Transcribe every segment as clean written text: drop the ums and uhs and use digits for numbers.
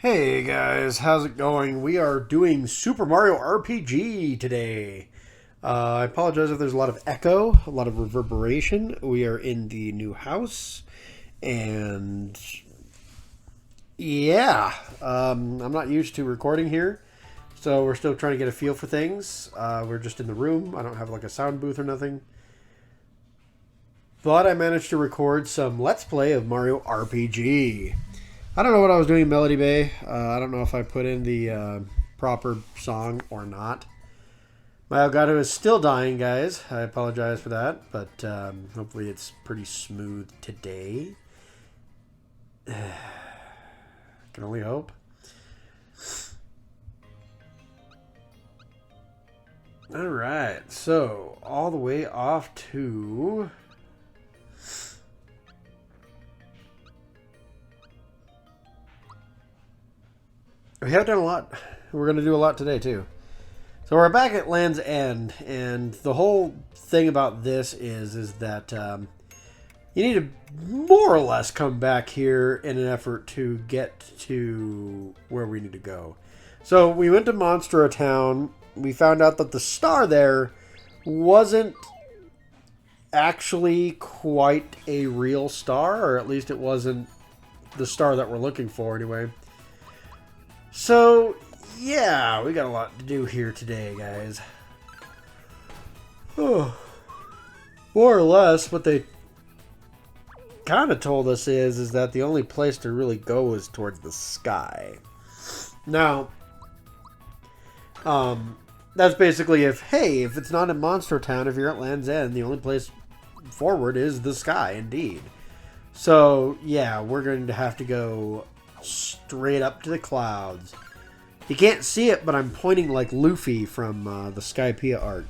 Hey guys, how's it going? We are doing Super Mario RPG today. I apologize if there's a lot of echo, a lot of reverberation. We are in the new house, and yeah, I'm not used to recording here, so we're still trying to get a feel for things. We're just in the room. I don't have like a sound booth or nothing. But I managed to record some Let's Play of Mario RPG. I don't know what I was doing in Melody Bay. I don't know if I put in the proper song or not. My Elgato is still dying, guys. I apologize for that, but hopefully it's pretty smooth today. Can only hope. Alright, so all the way off to... We have done a lot. We're going to do a lot today, too. So we're back at Land's End, and the whole thing about this is that you need to more or less come back here in an effort to get to where we need to go. So we went to Monster Town. We found out that the star there wasn't actually quite a real star, or at least it wasn't the star that we're looking for anyway. So, yeah, we got a lot to do here today, guys. Oh. More or less, what they kind of told us is that the only place to really go is towards the sky. Now, that's basically if it's not in Monster Town, if you're at Land's End, the only place forward is the sky, indeed. So, yeah, we're going to have to go straight up to the clouds. You can't see it, but I'm pointing like Luffy from the Skypiea art.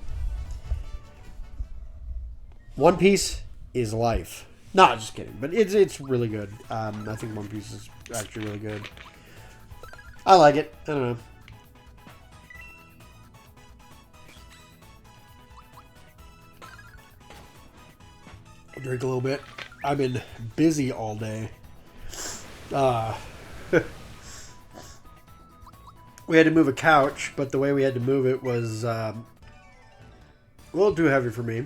One Piece is life. No, just kidding. But it's really good. I think One Piece is actually really good. I like it. I don't know. I'll drink a little bit. I've been busy all day. We had to move a couch, but the way we had to move it was a little too heavy for me.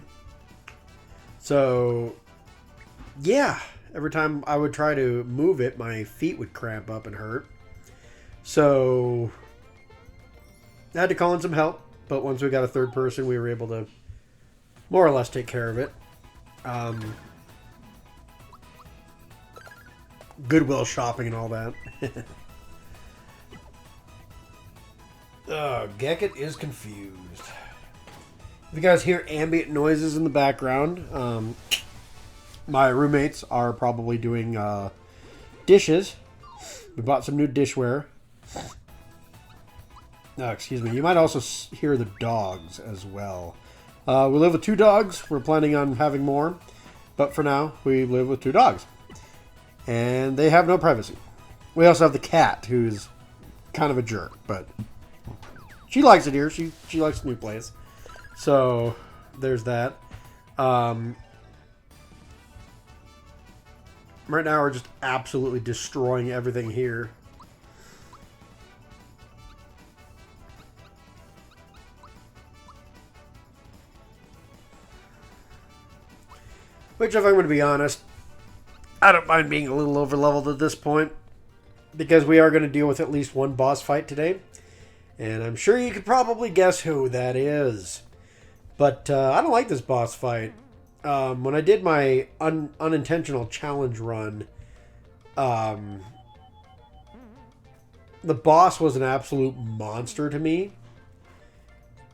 So, yeah, every time I would try to move it, my feet would cramp up and hurt. So, I had to call in some help, but once we got a third person, we were able to more or less take care of it. Goodwill shopping and all that. Gekit is confused. If you guys hear ambient noises in the background, my roommates are probably doing dishes. We bought some new dishware. Excuse me. You might also hear the dogs as well. We live with 2 dogs. We're planning on having more. But for now, we live with 2 dogs. And they have no privacy. We also have the cat, who's kind of a jerk, but she likes it here. She likes the new place. So, there's that. Right now, we're just absolutely destroying everything here. Which, if I'm going to be honest, I don't mind being a little over-leveled at this point, because we are going to deal with at least one boss fight today. And I'm sure you could probably guess who that is. But I don't like this boss fight. When I did my unintentional challenge run, the boss was an absolute monster to me.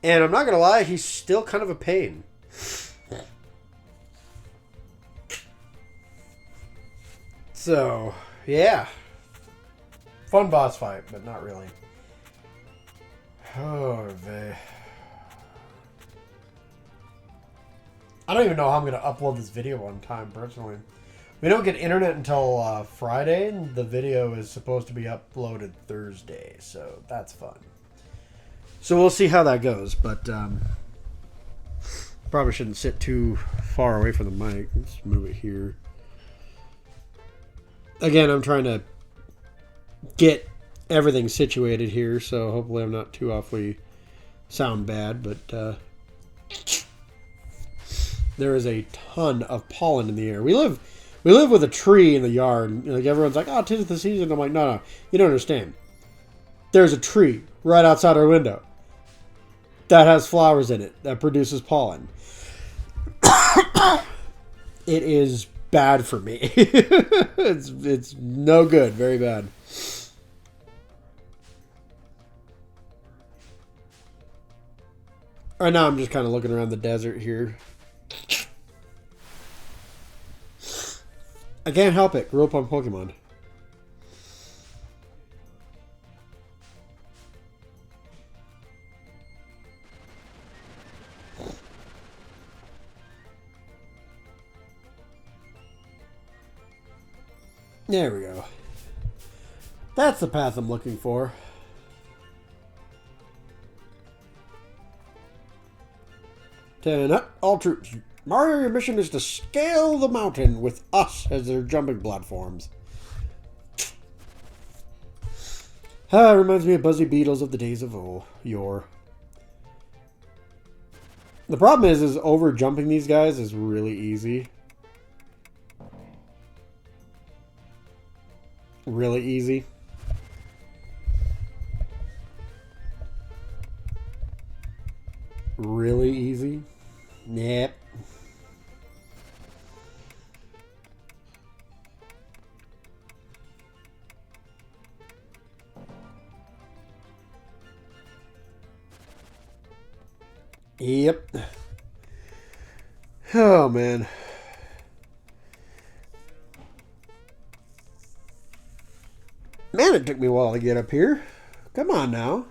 And I'm not going to lie, he's still kind of a pain. So, yeah. Fun boss fight, but not really. Oh, vey. I don't even know how I'm going to upload this video on time, personally. We don't get internet until Friday, and the video is supposed to be uploaded Thursday, so that's fun. So we'll see how that goes, but probably shouldn't sit too far away from the mic. Let's move it here. Again, I'm trying to get everything situated here, so hopefully I'm not too awfully sound bad, but there is a ton of pollen in the air. We live with a tree in the yard. Like everyone's like, "Oh, 'tis the season." I'm like, "No, you don't understand. There's a tree right outside our window that has flowers in it that produces pollen. It is bad for me. It's no good. Very bad." Right now, I'm just kind of looking around the desert here. I can't help it. Grew up on Pokemon. There we go. That's the path I'm looking for. Ten up, all troops. Mario, your mission is to scale the mountain with us as their jumping platforms. Reminds me of Buzzy Beetles of the days of yore. The problem is over jumping these guys is really easy. Really easy. Really easy. Yep. Yep. Oh, man. Man, it took me a while to get up here. Come on now.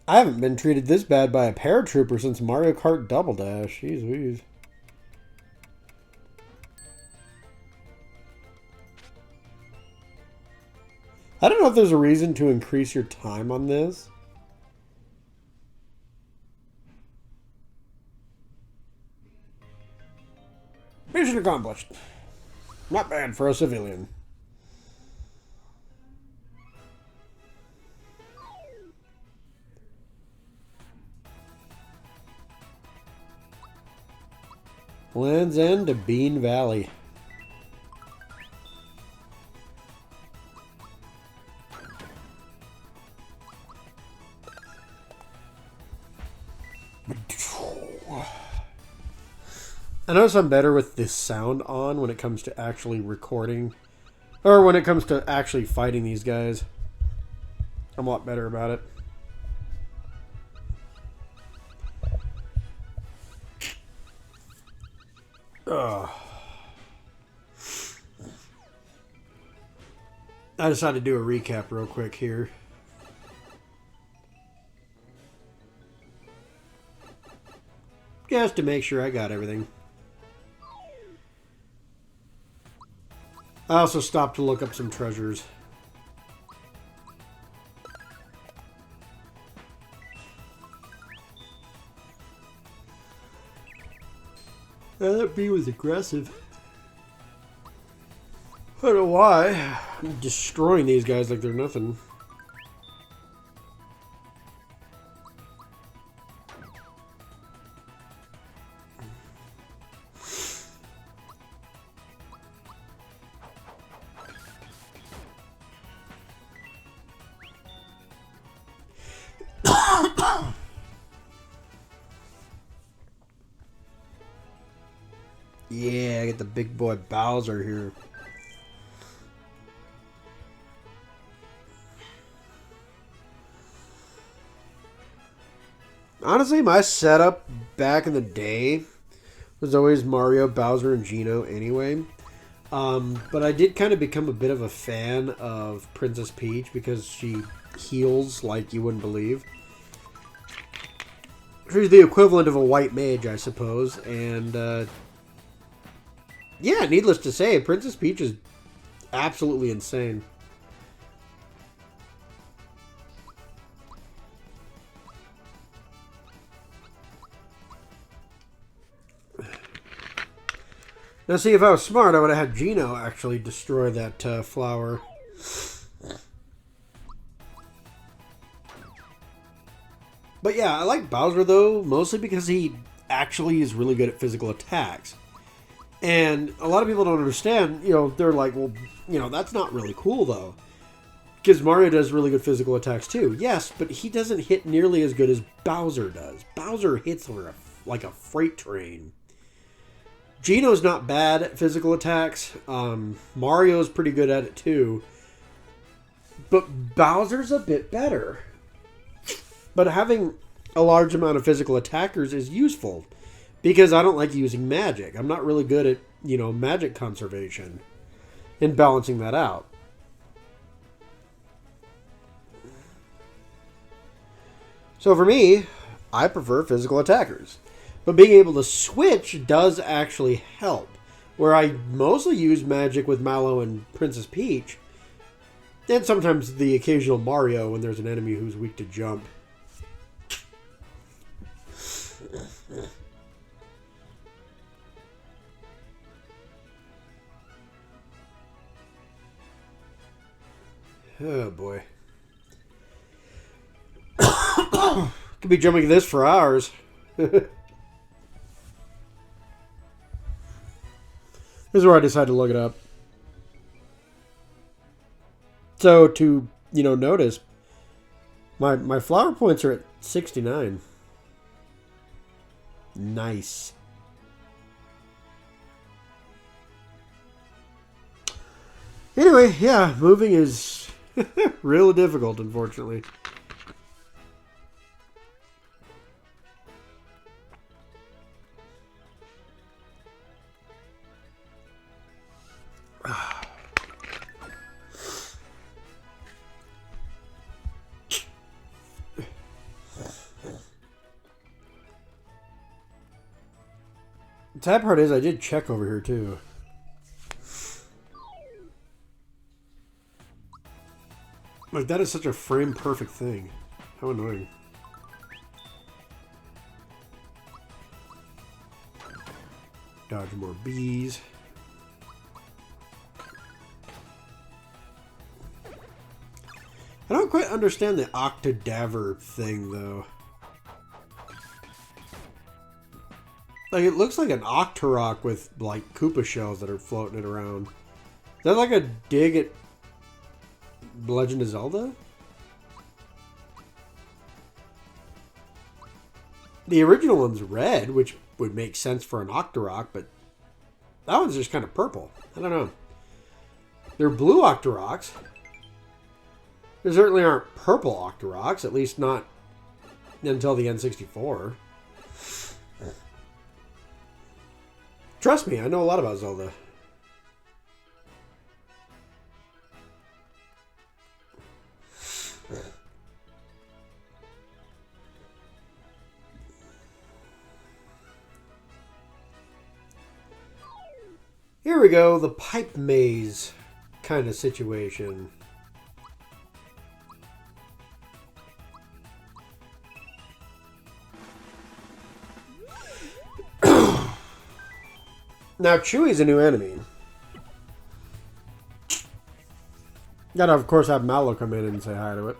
I haven't been treated this bad by a paratrooper since Mario Kart Double Dash. Jeez Louise. I don't know if there's a reason to increase your time on this. Mission accomplished. Not bad for a civilian. Land's End to Bean Valley. I notice I'm better with this sound on when it comes to actually recording, or when it comes to actually fighting these guys. I'm a lot better about it. Ugh. I decided to do a recap real quick here. Just to make sure I got everything. I also stopped to look up some treasures. That bee was aggressive. I don't know why. I'm destroying these guys like they're nothing. Yeah, I get the big boy Bowser here. Honestly, my setup back in the day was always Mario, Bowser, and Geno anyway. But I did kind of become a bit of a fan of Princess Peach because she heals like you wouldn't believe. She's the equivalent of a white mage, I suppose. And, yeah, needless to say, Princess Peach is absolutely insane. Now, see, if I was smart, I would have had Gino actually destroy that flower. But yeah, I like Bowser, though, mostly because he actually is really good at physical attacks. And a lot of people don't understand, you know, they're like, well, you know, that's not really cool, though. Because Mario does really good physical attacks, too. Yes, but he doesn't hit nearly as good as Bowser does. Bowser hits like a freight train. Gino's not bad at physical attacks. Mario's pretty good at it too. But Bowser's a bit better. But having a large amount of physical attackers is useful. Because I don't like using magic. I'm not really good at, you know, magic conservation. And balancing that out. So for me, I prefer physical attackers. But being able to switch does actually help. Where I mostly use magic with Mallow and Princess Peach. And sometimes the occasional Mario when there's an enemy who's weak to jump. Oh boy. Could be jumping this for hours. This is where I decided to look it up. So to, you know, notice, my flower points are at 69. Nice. Anyway, yeah, moving is real difficult, unfortunately. The sad part is I did check over here too. Like, that is such a frame perfect thing. How annoying. Dodge more bees. I don't quite understand the Octadaver thing, though. Like, it looks like an Octorok with, like, Koopa shells that are floating it around. Is that like a dig at Legend of Zelda? The original one's red, which would make sense for an Octorok, but that one's just kind of purple. I don't know. They're blue Octoroks. There certainly aren't purple Octoroks, at least not until the N64. Trust me, I know a lot about Zelda. Here we go, the pipe maze kind of situation. Now, Chewie's a new enemy. Gotta, of course, have Mallow come in and say hi to it.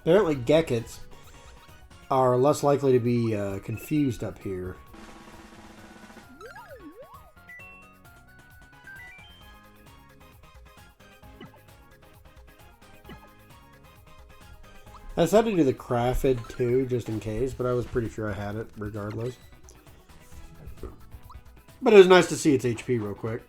Apparently, Geckets are less likely to be confused up here. I decided to do the Craphid too, just in case, but I was pretty sure I had it regardless. But it was nice to see its HP real quick.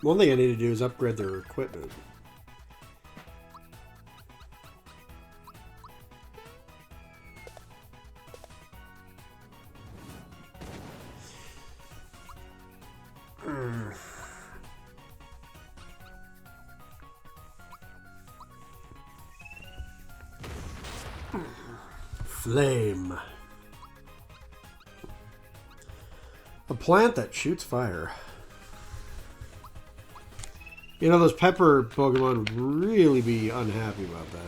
One thing I need to do is upgrade their equipment. Flame. A plant that shoots fire. You know, those pepper Pokemon would really be unhappy about that.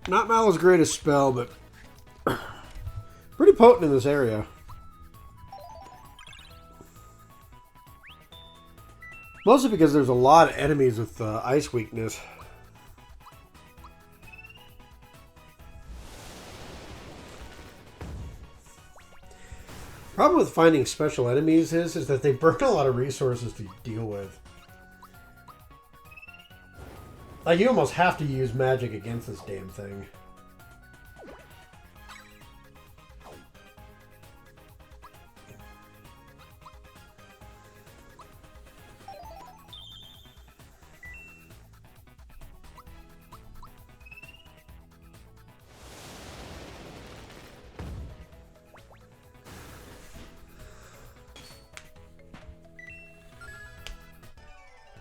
Not Mallow's greatest spell, but pretty potent in this area. Mostly because there's a lot of enemies with ice weakness. Problem with finding special enemies is that they burn a lot of resources to deal with. Like, you almost have to use magic against this damn thing.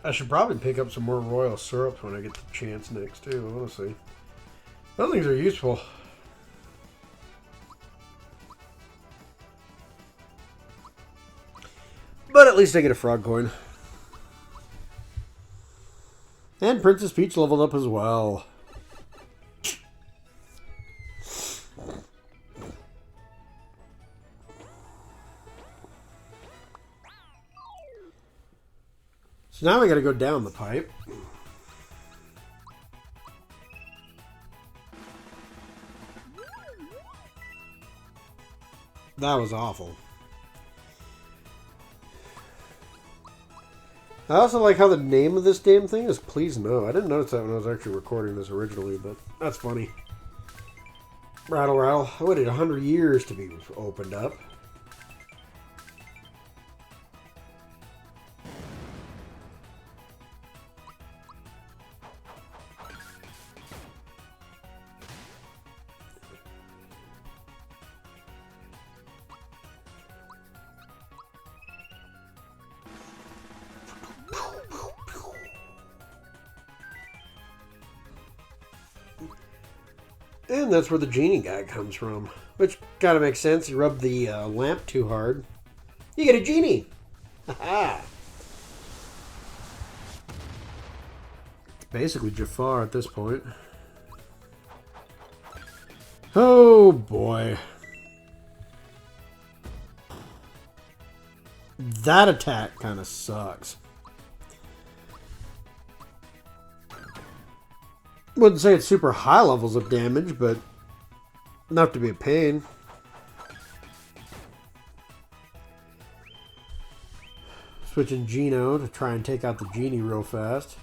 I should probably pick up some more royal syrups when I get the chance next, too, honestly. Those things are useful. But at least I get a frog coin. And Princess Peach leveled up as well. So now we gotta go down the pipe. That was awful. I also like how the name of this damn thing is Please No. I didn't notice that when I was actually recording this originally, but that's funny. Rattle Rattle. I waited 100 years to be opened up. And that's where the genie guy comes from. Which kind of makes sense. You rub the lamp too hard, you get a genie. Haha. It's basically Jafar at this point. Oh boy. That attack kind of sucks. Wouldn't say it's super high levels of damage, but enough to be a pain. Switching Geno to try and take out the genie real fast.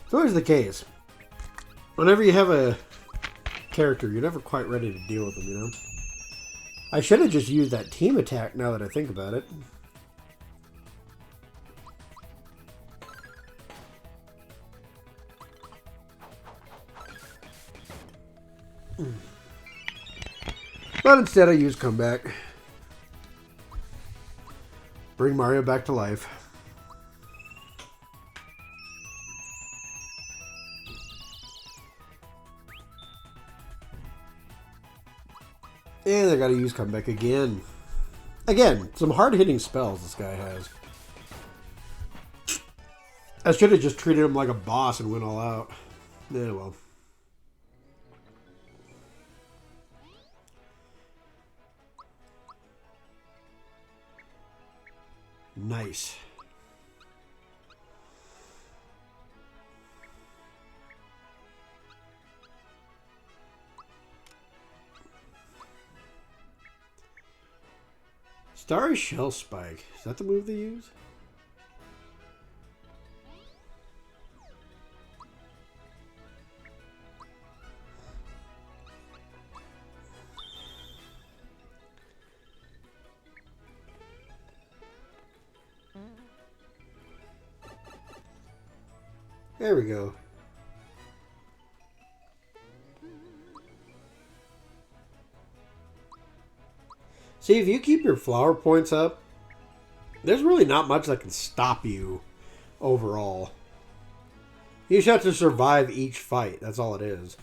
It's always the case. Whenever you have a character, you're never quite ready to deal with them, you know? I should have just used that team attack now that I think about it. But instead I used Comeback. Bring Mario back to life. And I gotta use Comeback again. Again, some hard-hitting spells this guy has. I should have just treated him like a boss and went all out. Yeah, well. Nice. Starry Shell Spike. Is that the move they use? There we go. See, if you keep your flower points up, there's really not much that can stop you overall. You just have to survive each fight. That's all it is.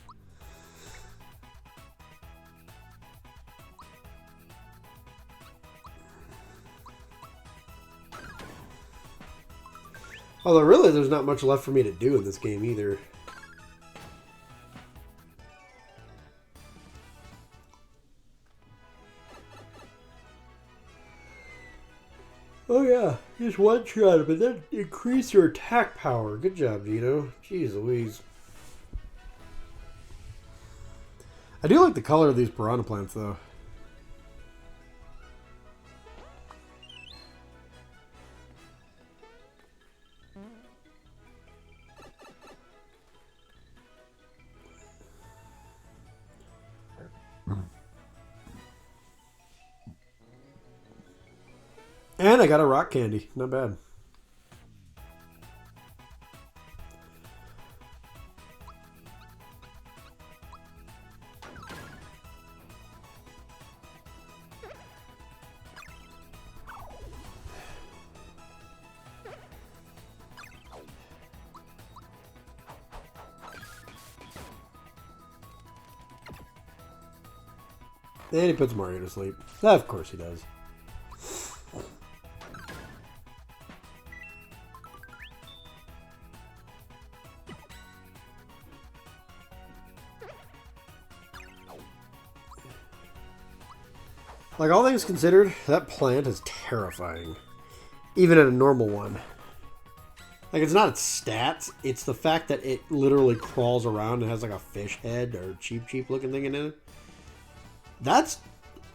Although, really, there's not much left for me to do in this game either. Oh yeah, just one shot, but then increase your attack power. Good job, Gino. Jeez Louise. I do like the color of these piranha plants, though. And I got a rock candy. Not bad. And he puts Mario to sleep. Of course he does. Like, all things considered, that plant is terrifying. Even in a normal one. Like, it's not its stats, it's the fact that it literally crawls around and has like a fish head or cheap looking thing in it. That's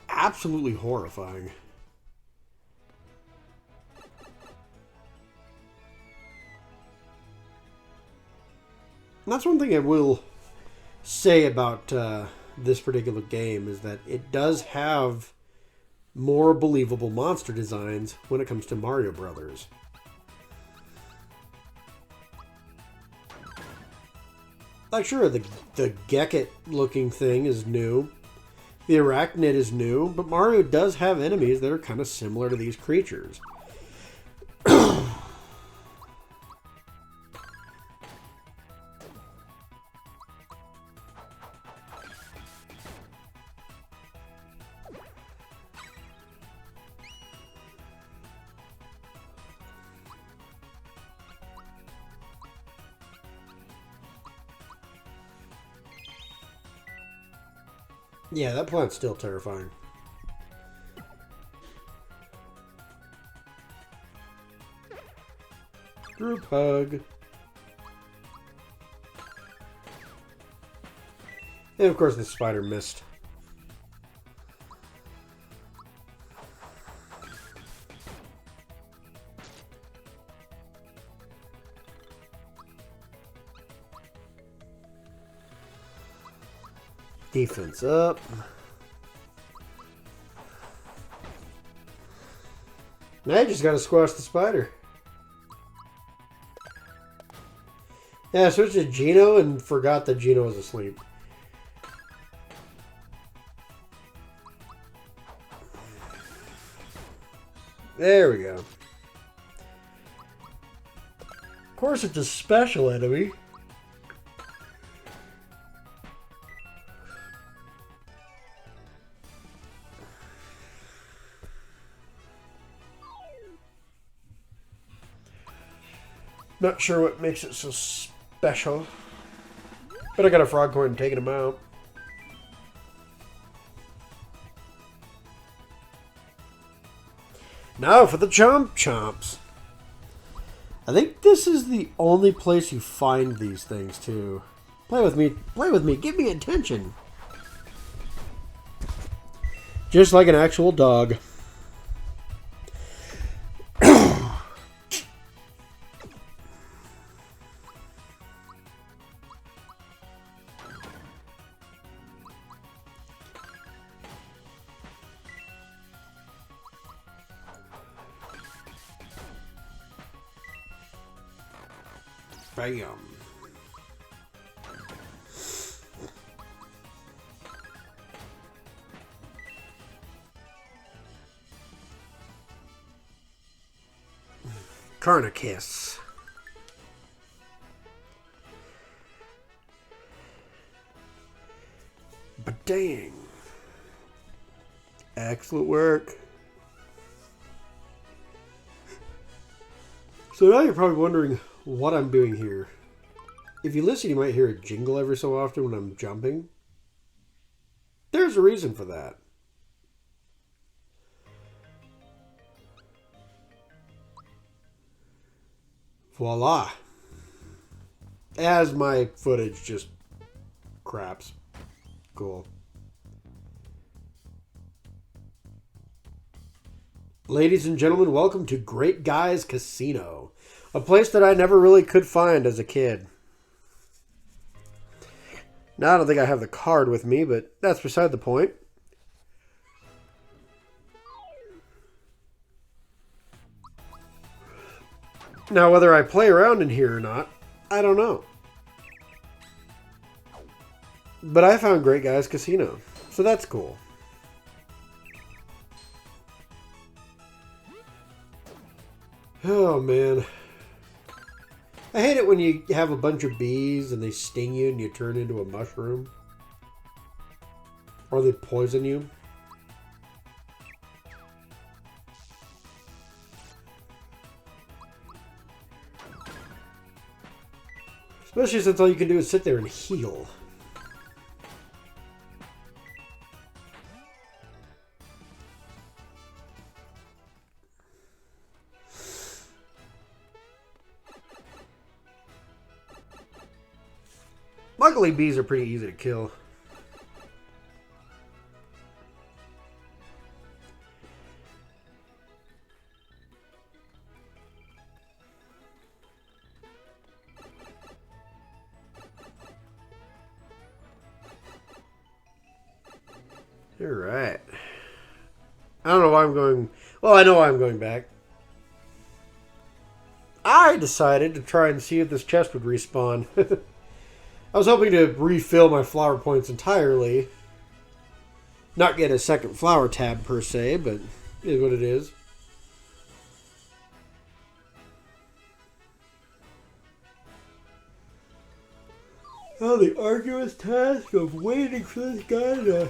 absolutely horrifying. And that's one thing I will say about this particular game, is that it does have more believable monster designs when it comes to Mario Brothers. Like, sure, the Gekit looking thing is new. The Arachnid is new, but Mario does have enemies that are kind of similar to these creatures. Yeah, that plant's still terrifying. Group hug. And of course the spider missed. Defense up. Now you just gotta squash the spider. Yeah, I switched to Gino and forgot that Gino was asleep. There we go. Of course it's a special enemy. Not sure what makes it so special. But I got a frog coin and taking him out. Now for the Chomp Chomps. I think this is the only place you find these things too. Play with me, give me attention. Just like an actual dog. Bam. Carnicus. But dang. Excellent work. So now you're probably wondering what I'm doing here. If you listen, you might hear a jingle every so often when I'm jumping. There's a reason for that. Voila. As my footage just craps. Cool. Ladies and gentlemen, welcome to Great Guys Casino. A place that I never really could find as a kid. Now, I don't think I have the card with me, but that's beside the point. Now, whether I play around in here or not, I don't know. But I found Great Guys Casino, so that's cool. Oh, man. I hate it when you have a bunch of bees and they sting you and you turn into a mushroom. Or they poison you. Especially since all you can do is sit there and heal. Luckily, bees are pretty easy to kill. All right. I don't know why I'm going... Well, I know why I'm going back. I decided to try and see if this chest would respawn. I was hoping to refill my flower points entirely. Not get a second flower tab per se, but it is what it is. Oh, the arduous task of waiting for this guy to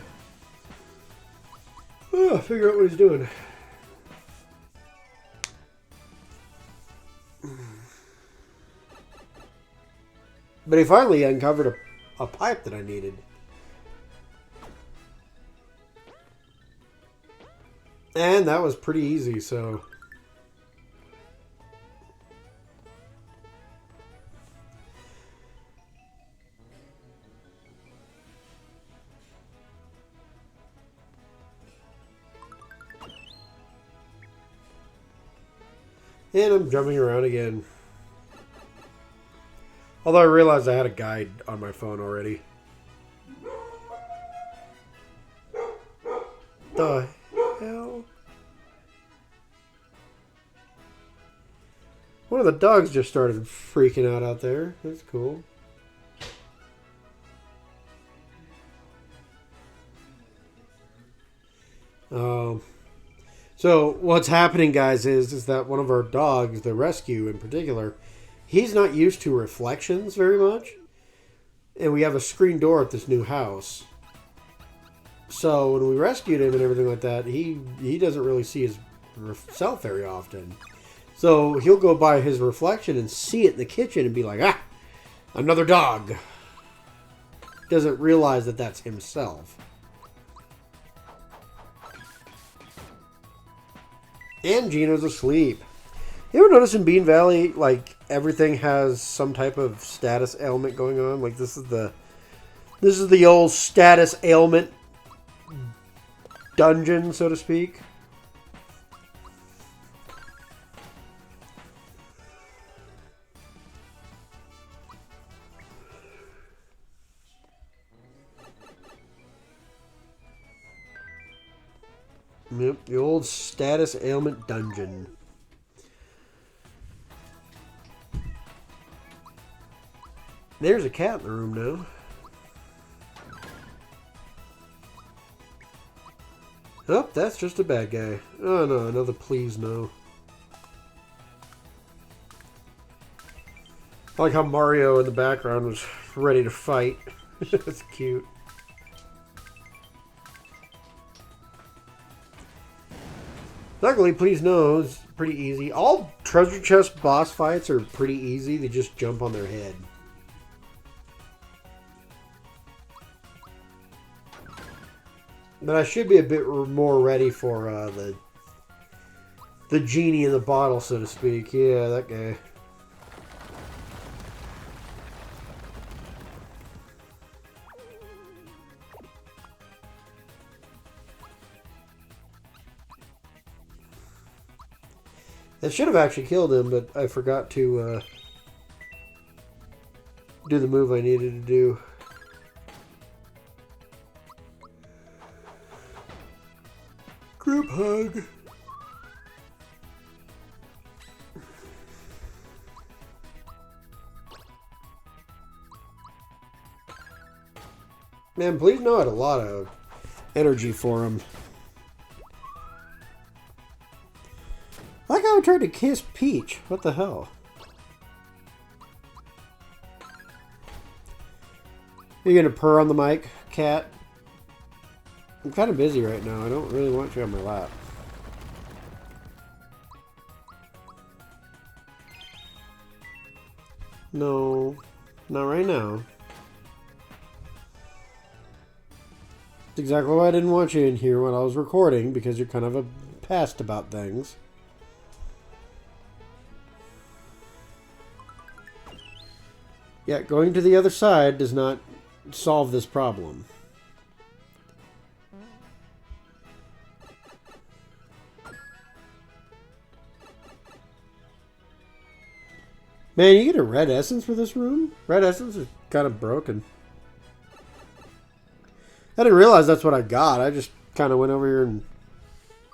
figure out what he's doing. But he finally uncovered a pipe that I needed. And that was pretty easy, so... And I'm jumping around again. Although I realized I had a guide on my phone already. The hell? One of the dogs just started freaking out there. That's cool. So what's happening, guys, is that one of our dogs, the rescue in particular, he's not used to reflections very much. And we have a screen door at this new house. So when we rescued him and everything like that, he doesn't really see himself very often. So he'll go by his reflection and see it in the kitchen and be like, ah, another dog. Doesn't realize that that's himself. And Gino's asleep. You ever notice in Bean Valley, like, everything has some type of status ailment going on? Like, this is the old status ailment dungeon, so to speak. Yep, the old status ailment dungeon. There's a cat in the room now. Oh, that's just a bad guy. Oh no, another please no. I like how Mario in the background was ready to fight. That's cute. Luckily, please know, it's pretty easy. All treasure chest boss fights are pretty easy. They just jump on their head. But I should be a bit more ready for the genie in the bottle, so to speak. Yeah, that guy. I should have actually killed him, but I forgot to do the move I needed to do. Group hug. Man, please know I had a lot of energy for him. I like how I tried to kiss Peach. What the hell? You gonna purr on the mic, cat? I'm kind of busy right now. I don't really want you on my lap. No, not right now. That's exactly why I didn't want you in here when I was recording, because you're kind of a pest about things. Yeah, going to the other side does not solve this problem. Man, you get a red essence for this room? Red essence is kind of broken. I didn't realize that's what I got. I just kind of went over here and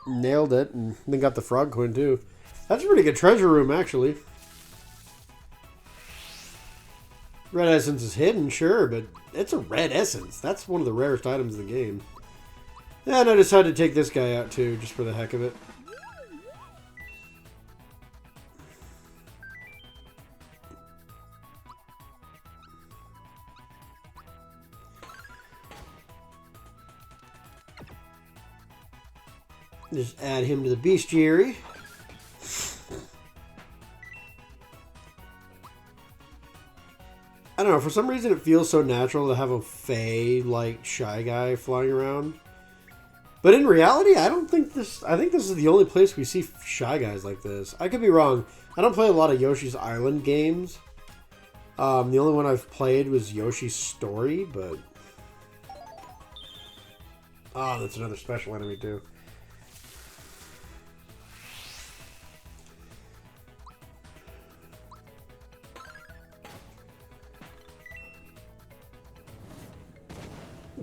nailed it, and then got the frog coin too. That's a pretty good treasure room, actually. Red essence is hidden, sure, but it's a red essence. That's one of the rarest items in the game. And I decided to take this guy out too, just for the heck of it. Just add him to the bestiary. I don't know, for some reason it feels so natural to have a Fae-like Shy Guy flying around. But in reality, I think this is the only place we see Shy Guys like this. I could be wrong. I don't play a lot of Yoshi's Island games. The only one I've played was Yoshi's Story, but... Oh, that's another special enemy too.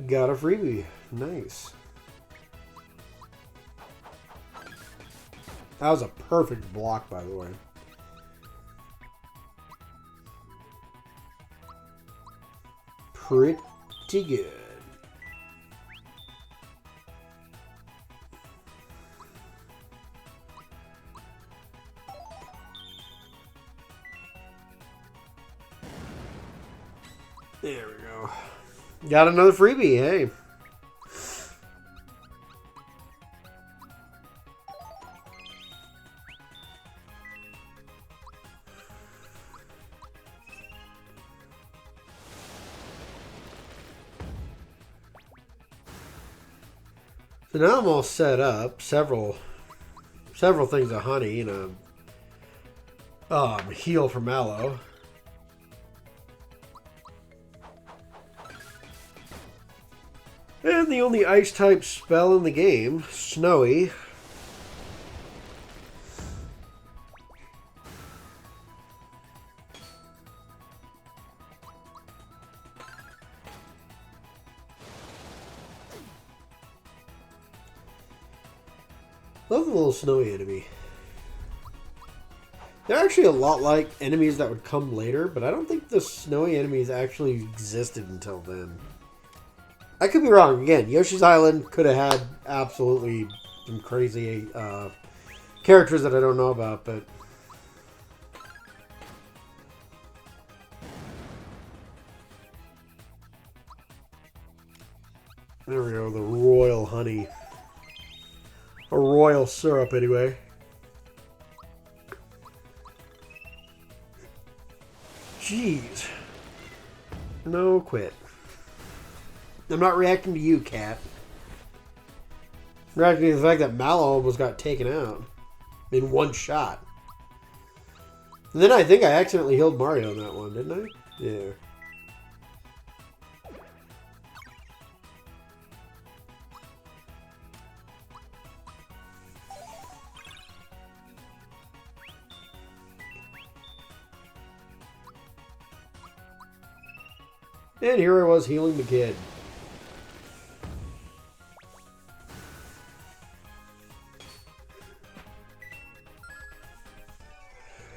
Got a freebie. Nice. That was a perfect block, by the way. Pretty good. There we go. Got another freebie, hey. So now I'm all set up. Several things of honey and a heal for Mallow. And the only ice-type spell in the game, Snowy. Love the little Snowy enemy. They're actually a lot like enemies that would come later, but I don't think the Snowy enemies actually existed until then. I could be wrong. Again, Yoshi's Island could have had absolutely some crazy characters that I don't know about, but... There we go, the royal honey. A royal syrup, anyway. Jeez. No, quit. I'm not reacting to you, cat. I'm reacting to the fact that Mallow almost got taken out in one shot. And then I think I accidentally healed Mario on that one, didn't I? Yeah. And here I was healing the kid.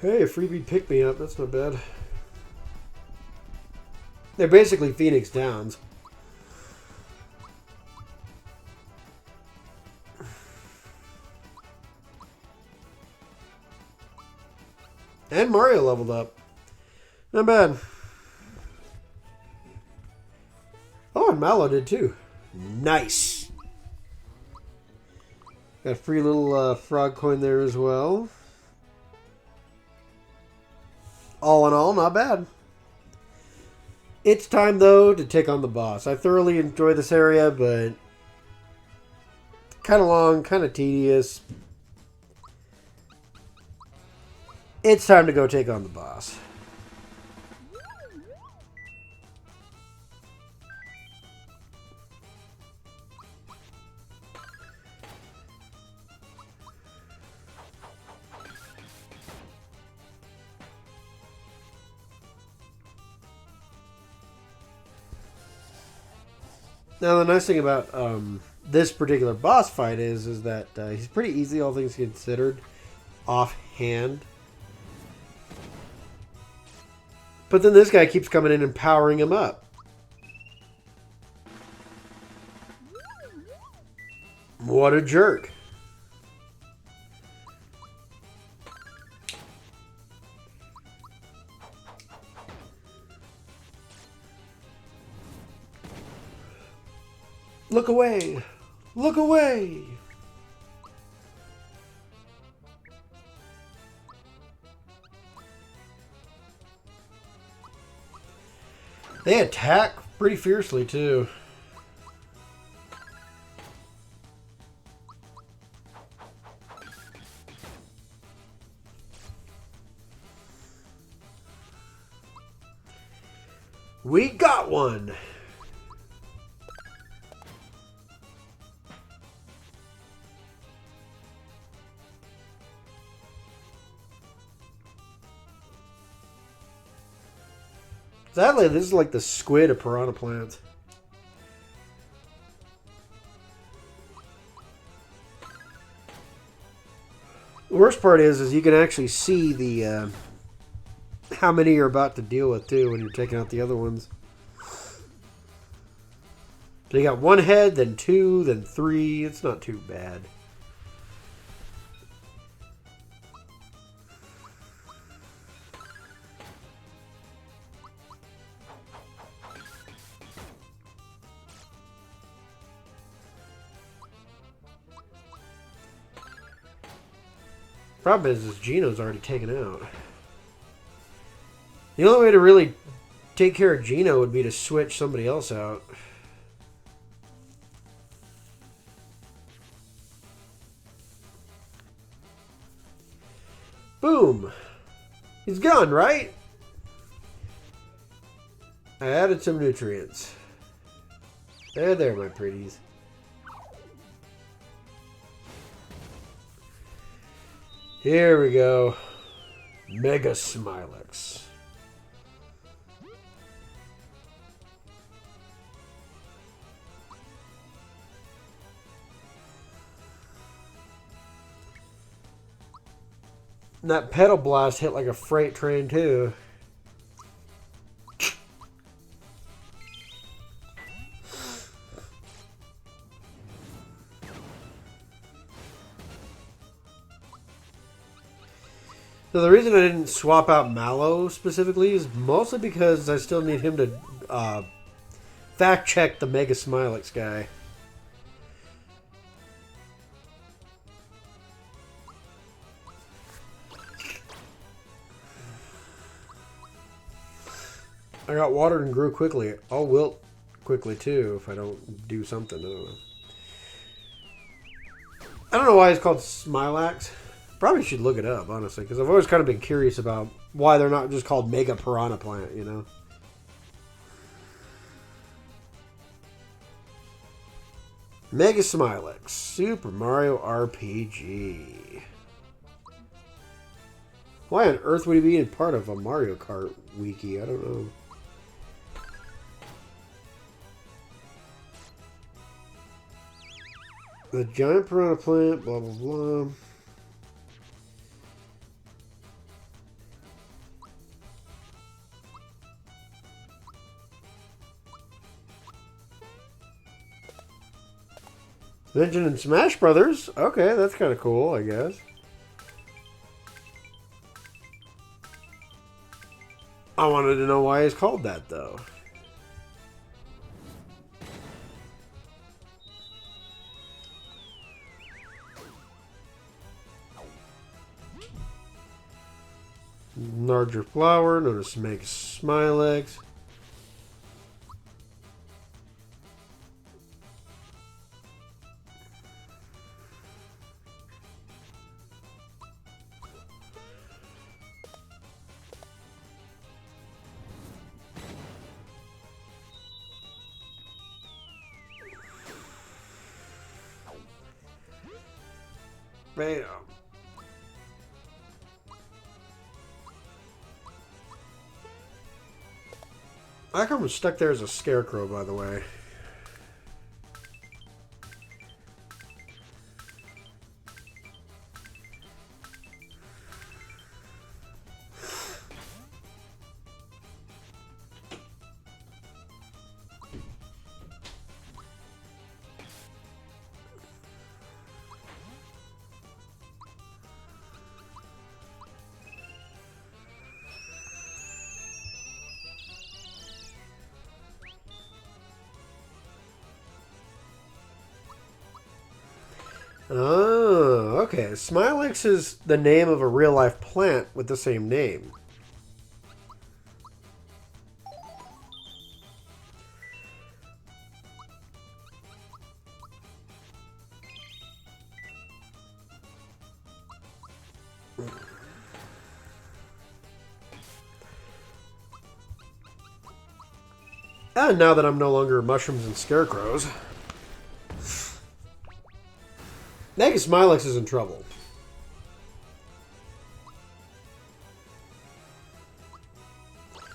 Hey, a freebie pick-me-up. That's not bad. They're basically Phoenix Downs. And Mario leveled up. Not bad. Oh, and Mallow did too. Nice. Got a free little frog coin there as well. All in all, not bad. It's time, though, to take on the boss. I thoroughly enjoy this area, but kind of long, kind of tedious. It's time to go take on the boss. Now, the nice thing about this particular boss fight is that he's pretty easy, all things considered, offhand. But then this guy keeps coming in and powering him up. What a jerk. Look away! Look away! They attack pretty fiercely, too. We got one! Sadly, this is like the squid of piranha plants. The worst part is you can actually see the how many you're about to deal with too when you're taking out the other ones. So you got one head, then two, then three. It's not too bad. Problem is Gino's already taken out. The only way to really take care of Gino would be to switch somebody else out. Boom! He's gone, right? I added some nutrients. There, my pretties. Here we go. Megasmilax. And that pedal blast hit like a freight train too. So the reason I didn't swap out Mallow specifically is mostly because I still need him to fact check the Megasmilax guy. I got watered and grew quickly. I'll wilt quickly too if I don't do something. I don't know. I don't know why it's called Smilax. Probably should look it up, honestly, because I've always kind of been curious about why they're not just called Mega Piranha Plant, you know? Megasmilax, Super Mario RPG. Why on earth would he be in part of a Mario Kart wiki? I don't know. The giant piranha plant, blah, blah, blah. Mentioned in Smash Brothers. Okay, that's kind of cool, I guess. I wanted to know why he's called that, though. Larger flower, known as Megasmilax. Bam. I like how I'm stuck there as a scarecrow, by the way. Oh, okay. Smilax is the name of a real-life plant with the same name. And now that I'm no longer mushrooms and scarecrows, Megasmilax is in trouble.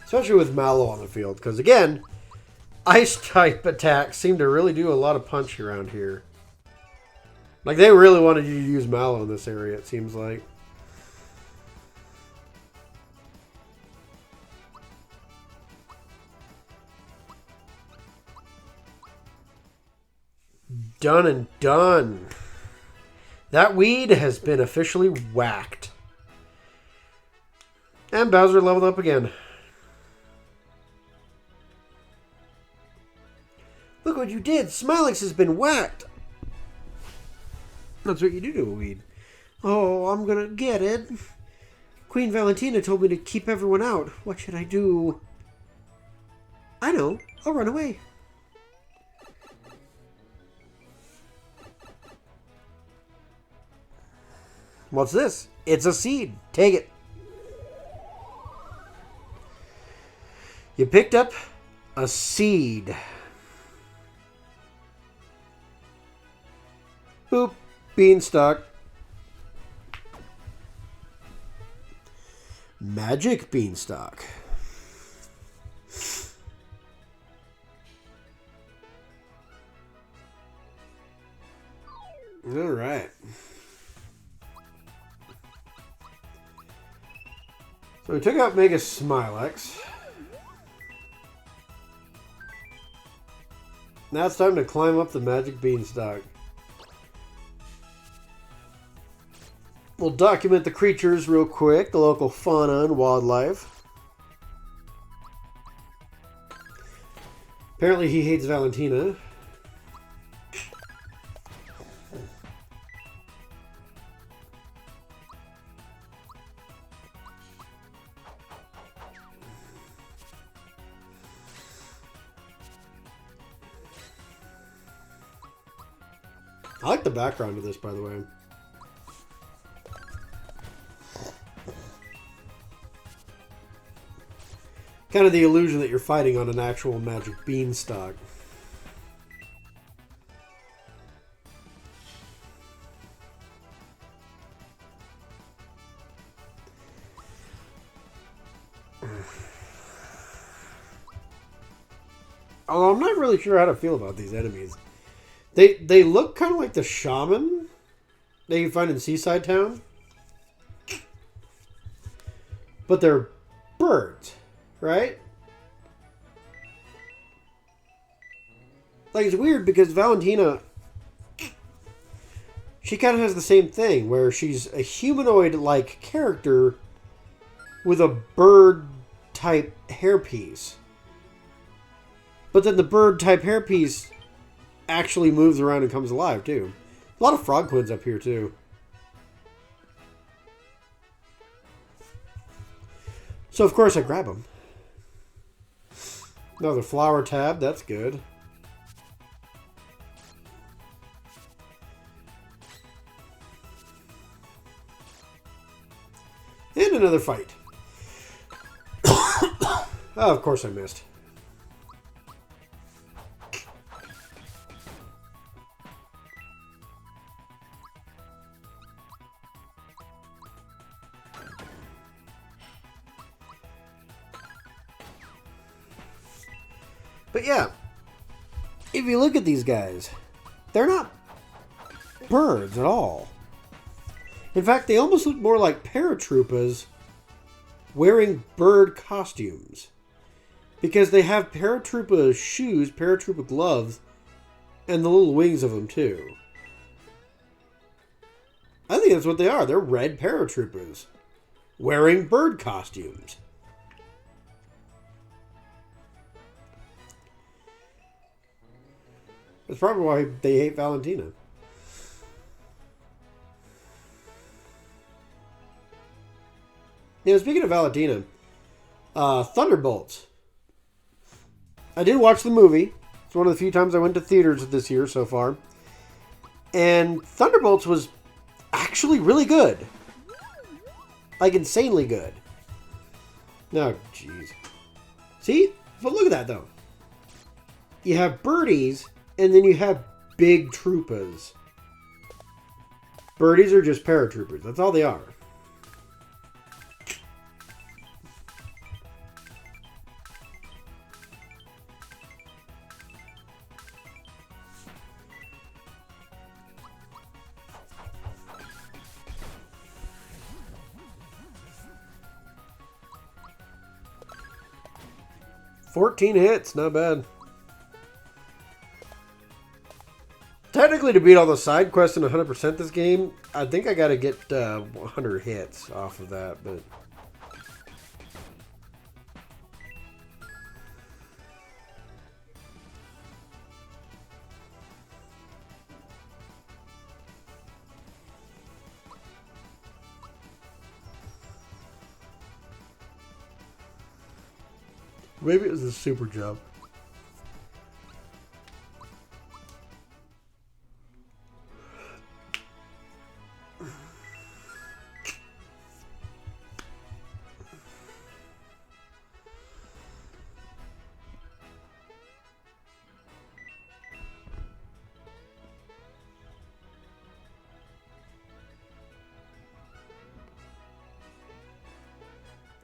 Especially with Mallow on the field, because again, Ice-type attacks seem to really do a lot of punch around here. Like, they really wanted you to use Mallow in this area, it seems like. Done and done. That weed has been officially whacked. And Bowser leveled up again. Look what you did! Smilax has been whacked! That's what you do to a weed. Oh, I'm gonna get it. Queen Valentina told me to keep everyone out. What should I do? I know. I'll run away. What's this? It's a seed. Take it. You picked up a seed. Boop. Beanstalk. Magic beanstalk. All right. So we took out Megasmilax. Now it's time to climb up the magic beanstalk. We'll document the creatures real quick, the local fauna and wildlife. Apparently he hates Valentina. I like the background of this, by the way. Kind of the illusion that you're fighting on an actual magic beanstalk. Although I'm not really sure how to feel about these enemies. They look kind of like the shaman that you find in Seaside Town. But they're birds, right? Like, it's weird because Valentina, she kind of has the same thing where she's a humanoid-like character with a bird-type hairpiece. But then the bird-type hairpiece actually moves around and comes alive, too. A lot of frog quins up here, too. So, of course, I grab them. Another flower tab. That's good. And another fight. Oh, of course I missed. But yeah, if you look at these guys, they're not birds at all. In fact, they almost look more like paratroopers wearing bird costumes. Because they have paratrooper shoes, paratrooper gloves, and the little wings of them too. I think that's what they are. They're red paratroopers wearing bird costumes. That's probably why they hate Valentina. You know, speaking of Valentina, Thunderbolts. I did watch the movie. It's one of the few times I went to theaters this year so far. And Thunderbolts was actually really good. Like, insanely good. Oh, jeez. See? But look at that, though. You have birdies, and then you have big troopers. Birdies are just paratroopers. That's all they are. $14 hits, not bad. Technically, to beat all the side quests and 100% this game, I think I gotta get 100 hits off of that, but... Maybe it was a super jump.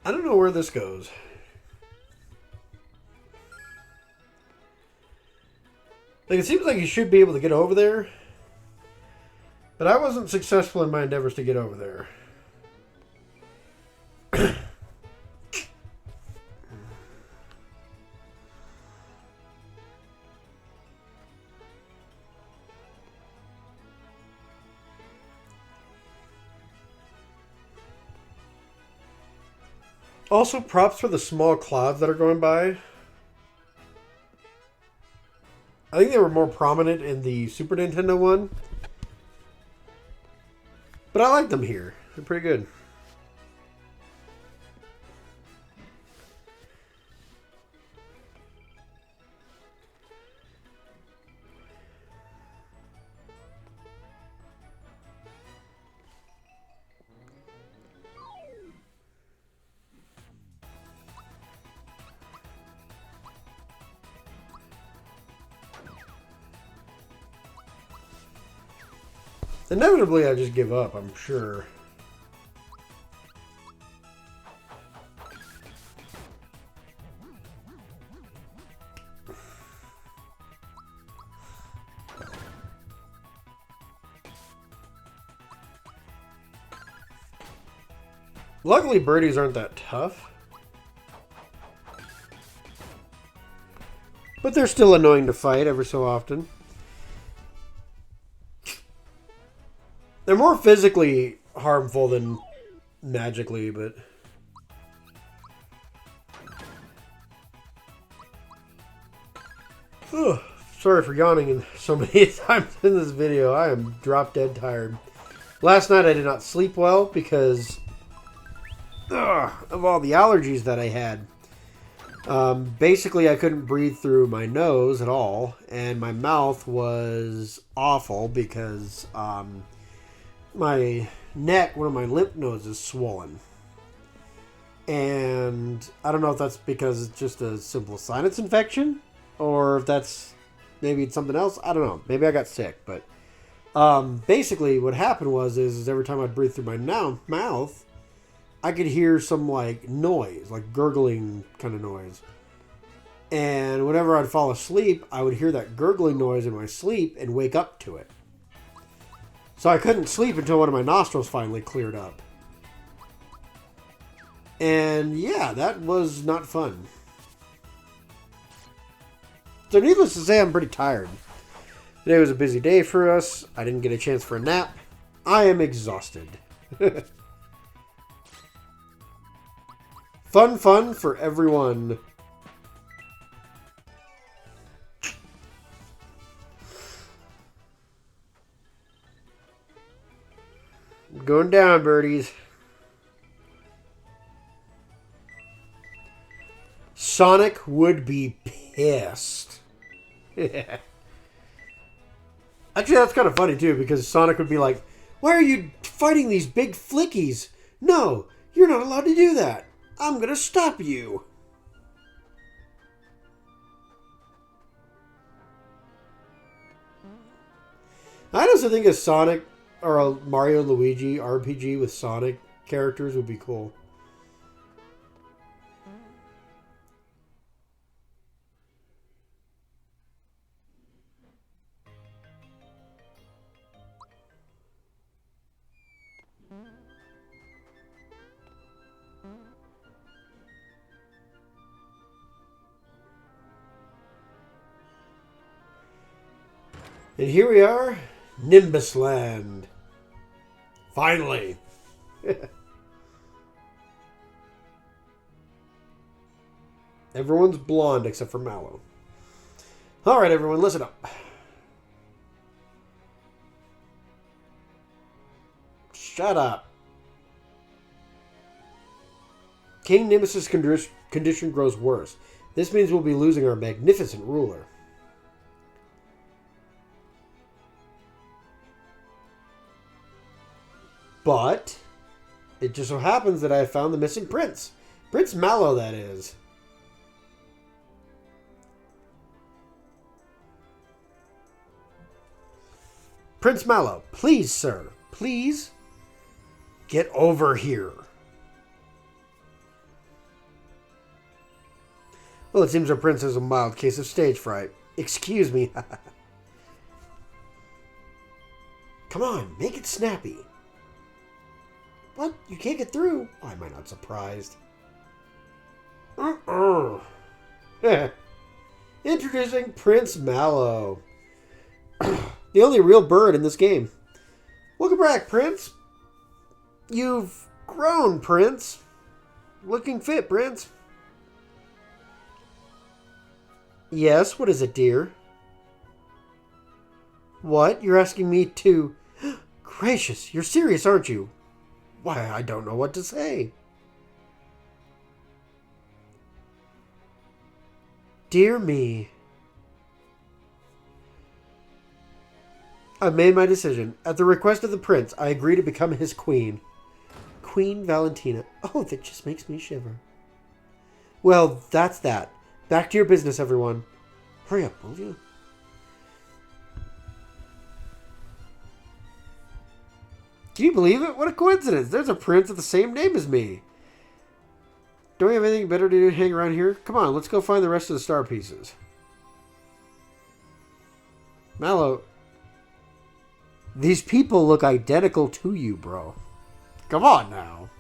I don't know where this goes. Like, it seems like you should be able to get over there. But I wasn't successful in my endeavors to get over there. Also, props for the small clouds that are going by. I think they were more prominent in the Super Nintendo one. But I like them here. They're pretty good. Inevitably, I just give up, I'm sure. Luckily, birdies aren't that tough. But they're still annoying to fight every so often. They're more physically harmful than magically, but... Ugh, sorry for yawning so many times in this video. I am drop dead tired. Last night I did not sleep well because of all the allergies that I had. Basically, I couldn't breathe through my nose at all, and my mouth was awful because my neck, one of my lymph nodes, is swollen. And I don't know if that's because it's just a simple sinus infection, or if that's maybe it's something else. I don't know. Maybe I got sick, but basically what happened is every time I'd breathe through my mouth, I could hear some like noise, like gurgling kind of noise. And whenever I'd fall asleep, I would hear that gurgling noise in my sleep and wake up to it. So I couldn't sleep until one of my nostrils finally cleared up. And yeah, that was not fun. So needless to say, I'm pretty tired. Today was a busy day for us. I didn't get a chance for a nap. I am exhausted. Fun for everyone. Going down, birdies. Sonic would be pissed. Actually, that's kind of funny, too, because Sonic would be like, "Why are you fighting these big flickies? No, you're not allowed to do that. I'm going to stop you." I also think a Sonic or a Mario and Luigi RPG with Sonic characters would be cool. And here we are, Nimbus Land. Finally. Everyone's blonde except for Mallow. Alright, everyone, listen up. Shut up. King Nimbus's condition grows worse. This means we'll be losing our magnificent ruler. But it just so happens that I have found the missing prince. Prince Mallow, that is. Prince Mallow, please, sir. Please get over here. Well, it seems our prince has a mild case of stage fright. Excuse me. Come on, make it snappy. What? You can't get through? Why am I not surprised? Introducing Prince Mallow. The only real bird in this game. Welcome back, Prince. You've grown, Prince. Looking fit, Prince. Yes, what is it, dear? What? You're asking me to... Gracious, you're serious, aren't you? Why, I don't know what to say. Dear me. I've made my decision. At the request of the prince, I agree to become his queen. Queen Valentina. Oh, that just makes me shiver. Well, that's that. Back to your business, everyone. Hurry up, will you? Can you believe it? What a coincidence. There's a prince with the same name as me. Don't we have anything better to do hang around here? Come on, let's go find the rest of the star pieces. Mallow, these people look identical to you, bro. Come on now.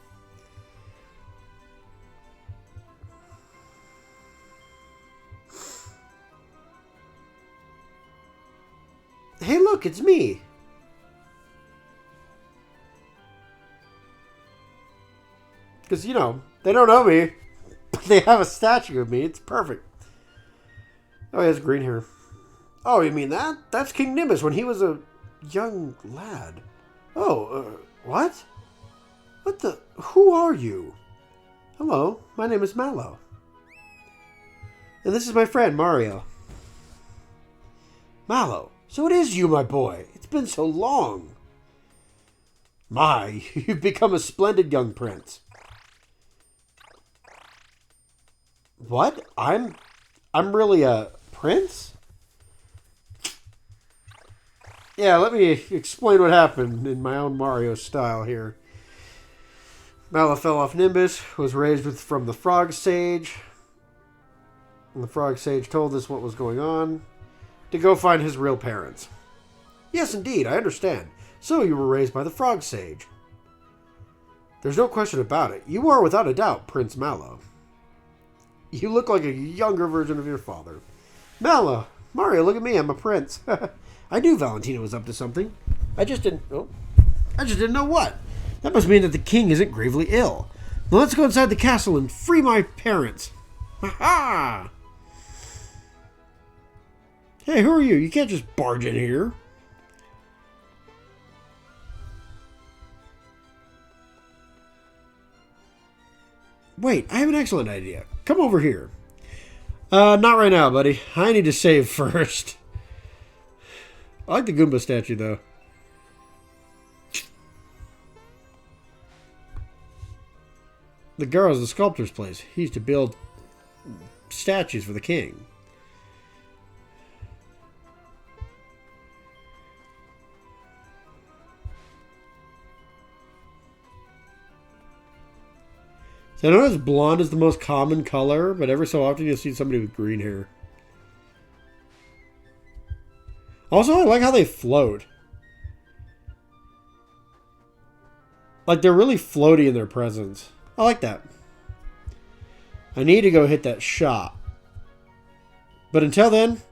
Hey, look, it's me. Because, you know, they don't know me, but they have a statue of me. It's perfect. Oh, he has green hair. Oh, you mean that? That's King Nimbus when he was a young lad. Oh, what? What the? Who are you? Hello, my name is Mallow. And this is my friend, Mario. Mallow, so it is you, my boy. It's been so long. My, you've become a splendid young prince. What? I'm really a prince? Yeah, let me explain what happened in my own Mario style here. Mallow fell off Nimbus, was raised from the Frog Sage. And the Frog Sage told us what was going on, to go find his real parents. Yes, indeed, I understand. So you were raised by the Frog Sage. There's no question about it. You are, without a doubt, Prince Mallow. You look like a younger version of your father. Mallow, Mario, look at me, I'm a prince. I knew Valentina was up to something. I just didn't know what. That must mean that the king isn't gravely ill. Now let's go inside the castle and free my parents. Ha ha! Hey, who are you? You can't just barge in here. Wait, I have an excellent idea. Come over here. Not right now, buddy. I need to save first. I like the Goomba statue, though. The Garo's the sculptor's place. He used to build statues for the king. So I notice blonde is the most common color, but every so often you'll see somebody with green hair. Also, I like how they float. Like, they're really floaty in their presence. I like that. I need to go hit that shop. But until then,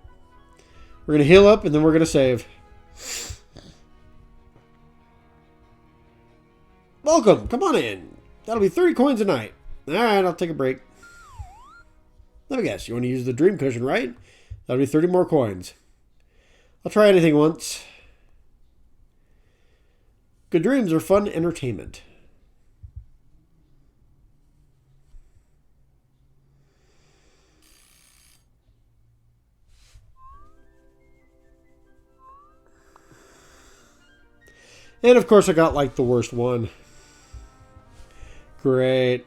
we're going to heal up and then we're going to save. Welcome. Come on in. That'll be 30 coins a night. Alright, I'll take a break. Let me guess. You want to use the dream cushion, right? That'll be 30 more coins. I'll try anything once. Good dreams are fun entertainment. And of course I got like the worst one. Great.